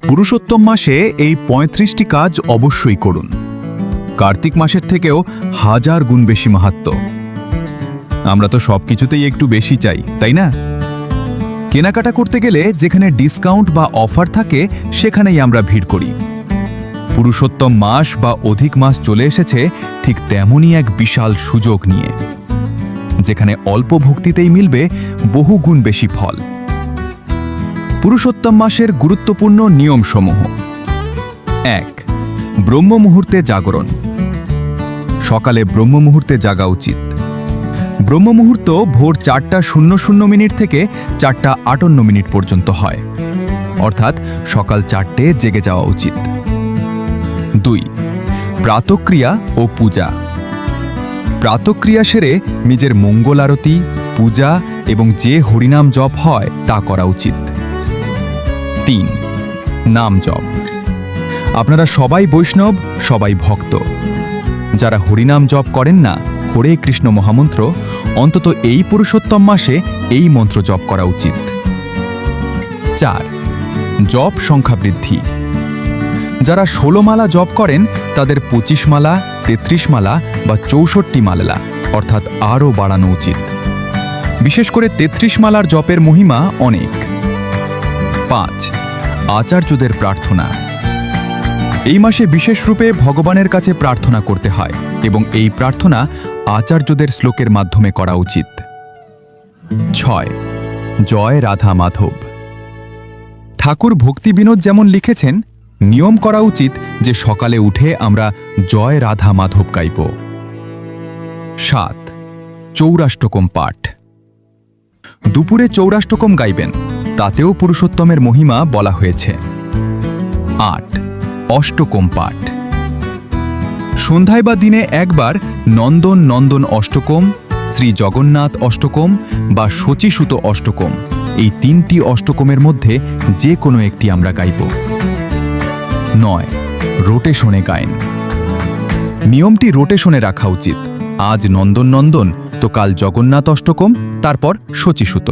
পুরুষোত্তম মাসে এই ৩৫টি কাজ অবশ্যই করুন। কার্তিক মাসের থেকেও ১০০০ গুণ বেশি মাহাত্ম্য। আমরা তো সবকিছুতেই একটু বেশি চাই, তাই না? কেনাকাটা করতে গেলে যেখানে ডিসকাউন্ট বা অফার থাকে সেখানেই আমরা ভিড় করি। পুরুষোত্তম মাস বা অধিক মাস চলে এসেছে ঠিক তেমনই এক বিশাল সুযোগ নিয়ে, যেখানে অল্প ভক্তিতেই মিলবে বহু গুণ বেশি ফল। পুরুষোত্তম মাসের গুরুত্বপূর্ণ নিয়মসমূহ। ১. ব্রহ্ম মুহূর্তে জাগরণ। সকালে ব্রহ্ম মুহূর্তে জাগা উচিত। ব্রহ্ম মুহূর্ত ভোর ৪:০০ থেকে ৪:৫৮ পর্যন্ত হয়, অর্থাৎ সকাল ৪টে জেগে যাওয়া উচিত। ২. প্রাতক্রিয়া ও পূজা। প্রাতক্রিয়া সেরে নিজের মঙ্গল আরতি, পূজা এবং যে হরিনাম জপ হয় তা করা উচিত। ৩. নাম জপ। আপনারা সবাই বৈষ্ণব, সবাই ভক্ত। যারা হরিনাম জপ করেন না, হরে কৃষ্ণ মহামন্ত্র, অন্তত এই পুরুষোত্তম মাসে এই মন্ত্র জপ করা উচিত। ৪. জপ সংখ্যা বৃদ্ধি। যারা ১৬ মালা জপ করেন তাদের ২৫ মালা, ৩৩ মালা বা ৬৪ মালা অর্থাৎ আরও বাড়ানো উচিত। বিশেষ করে ৩৩ মালার জপের মহিমা অনেক। ৫. আচার্যদের প্রার্থনা। এই মাসে বিশেষ রূপে ভগবানের কাছে প্রার্থনা করতে হয় এবং এই প্রার্থনা আচার্যদের শ্লোকের মাধ্যমে করা উচিত। ৬. জয় রাধা মাধব। ঠাকুর ভক্তি বিনোদ যেমন লিখেছেন, নিয়ম করা উচিত যে সকালে উঠে আমরা জয় রাধা মাধব গাইব। ৭. চৌরাষ্টকম পাঠ। দুপুরে চৌরাষ্টকম গাইবেন, তাতেও পুরুষোত্তমের মহিমা বলা হয়েছে। ৮. অষ্টকম পাঠ। সন্ধ্যায় বা দিনে একবার নন্দন নন্দন অষ্টকম, শ্রী জগন্নাথ অষ্টকম বা শচীসুত অষ্টকম, এই ৩টি অষ্টকমের মধ্যে যে কোনো একটি আমরা গাইব। ৯. রোটেশনে গায়েন। নিয়মটি রোটেশনে রাখা উচিত। আজ নন্দন নন্দন তো কাল জগন্নাথ অষ্টকম, তারপর শচীসুত।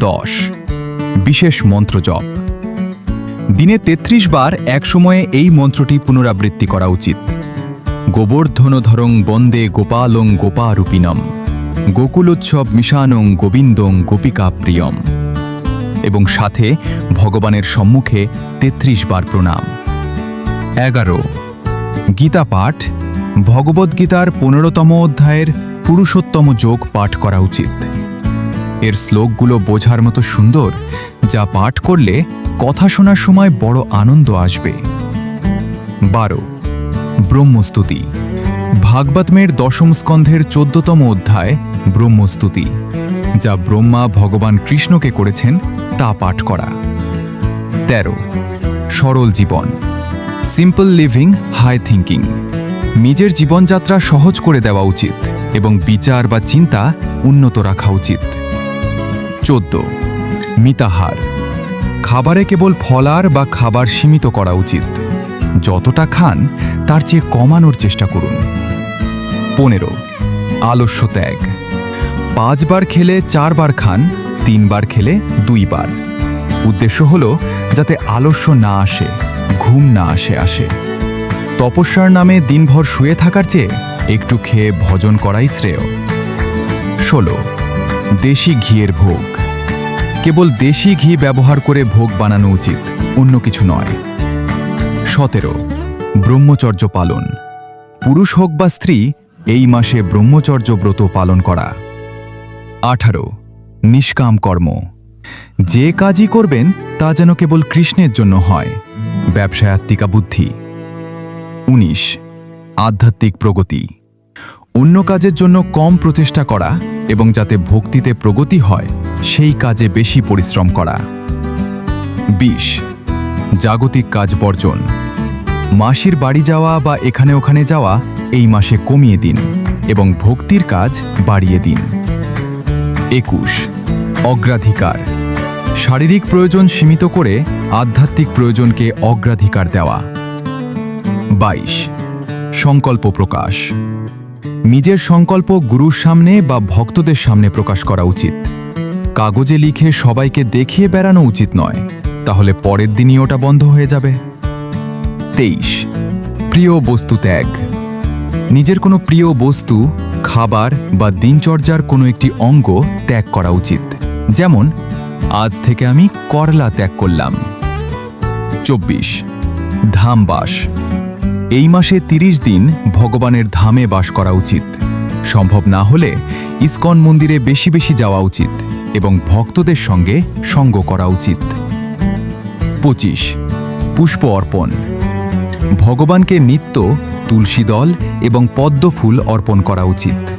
১০. বিশেষ মন্ত্র জপ। দিনে ৩৩ বার এক সময়ে এই মন্ত্রটি পুনরাবৃত্তি করা উচিত। গোবর্ধনধরং বন্দে গোপালং গোপারূপিণম, গোকুলোৎসব মিশানং গোবিন্দং গোপিকা প্রিয়ম, এবং সাথে ভগবানের সম্মুখে ৩৩ বার প্রণাম। ১১. গীতা পাঠ। ভগবদ্গীতার ১৫তম অধ্যায়ের পুরুষোত্তম যোগ পাঠ করা উচিত। এর শ্লোকগুলো বোঝার মতো সুন্দর, যা পাঠ করলে কথা শোনার সময় বড় আনন্দ আসবে। ১২. ব্রহ্মস্তুতি। ভাগবতমের ১০ম স্কন্ধের ১৪তম অধ্যায় ব্রহ্মস্তুতি, যা ব্রহ্মা ভগবান কৃষ্ণকে করেছেন, তা পাঠ করা। ১৩. সরল জীবন। Simple living, high thinking. নিজের জীবনযাত্রা সহজ করে দেওয়া উচিত এবং বিচার বা চিন্তা উন্নত রাখা উচিত। ১৪. মিতাহার। খাবারে কেবল ফলার বা খাবার সীমিত করা উচিত। যতটা খান তার চেয়ে কমানোর চেষ্টা করুন। ১৫. আলস্য ত্যাগ। ৫ বার খেলে ৪ বার খান, ৩ বার খেলে ২ বার। উদ্দেশ্য হল যাতে আলস্য না আসে, ঘুম না আসে। তপস্যার নামে দিনভর শুয়ে থাকার চেয়ে একটু খেয়ে ভজন করাই শ্রেয়। ১৬. দেশি ঘিয়ের ভোগ। কেবল দেশি ঘি ব্যবহার করে ভোগ বানানো উচিত, অন্য কিছু নয়। ১৭. ব্রহ্মচর্য পালন। পুরুষ হোক বা স্ত্রী, এই মাসে ব্রহ্মচর্য ব্রত পালন করা। ১৮. নিষ্কাম কর্ম। যে কাজই করবেন তা যেন কেবল কৃষ্ণের জন্য হয়, ব্যবসায়াত্মিকা বুদ্ধি। ১৯. আধ্যাত্মিক প্রগতি। অন্য কাজের জন্য কম প্রচেষ্টা করা এবং যাতে ভক্তিতে প্রগতি হয় সেই কাজে বেশি পরিশ্রম করা। ২০. জাগতিক কাজ বর্জন। মাসির বাড়ি যাওয়া বা এখানে ওখানে যাওয়া এই মাসে কমিয়ে দিন এবং ভক্তির কাজ বাড়িয়ে দিন। ২১. অগ্রাধিকার। শারীরিক প্রয়োজন সীমিত করে আধ্যাত্মিক প্রয়োজনকে অগ্রাধিকার দেওয়া। ২২. সংকল্প প্রকাশ। নিজের সংকল্প গুরুর সামনে বা ভক্তদের সামনে প্রকাশ করা উচিত। কাগজে লিখে সবাইকে দেখিয়ে বেড়ানো উচিত নয়। তাহলে পরের দিনই ওটা বন্ধ হয়ে যাবে। 23 প্রিয় বস্তু ত্যাগ। নিজের কোনো প্রিয় বস্তু, খাবার বা দিনচর্যার কোনো একটি অঙ্গ ত্যাগ করা উচিত। যেমন আজ থেকে আমি করলা ত্যাগ করলাম। 24 ধামবাস। এই মাসে 30 দিন ভগবানের ধামে বাস করা উচিত। সম্ভব না হলে ইসকন মন্দিরে বেশি বেশি যাওয়া উচিত এবং ভক্তদের সঙ্গে সঙ্গ করা উচিত। 25 পুষ্প অর্পণ। ভগবানকে নিত্য তুলসী দল এবং পদ্ম ফুল অর্পণ করা উচিত।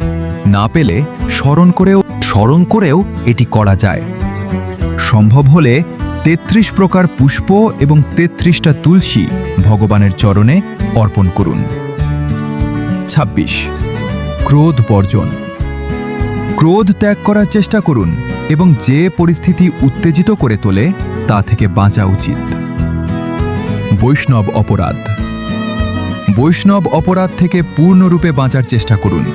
না পেলে স্মরণ করেও এটি করা যায়। সম্ভব হলে 33 প্রকার পুষ্প এবং 33টা তুলসী ভগবানের চরণে অর্পণ করুন। 26 ক্রোধ বর্জন। ক্রোধ ত্যাগ করার চেষ্টা করুন এবং যে পরিস্থিতি উত্তেজিত করে তোলে তা থেকে বাঁচা উচিত। বৈষ্ণব অপরাধ। বৈষ্ণব অপরাধ থেকে পূর্ণরূপে বাঁচার চেষ্টা করুন।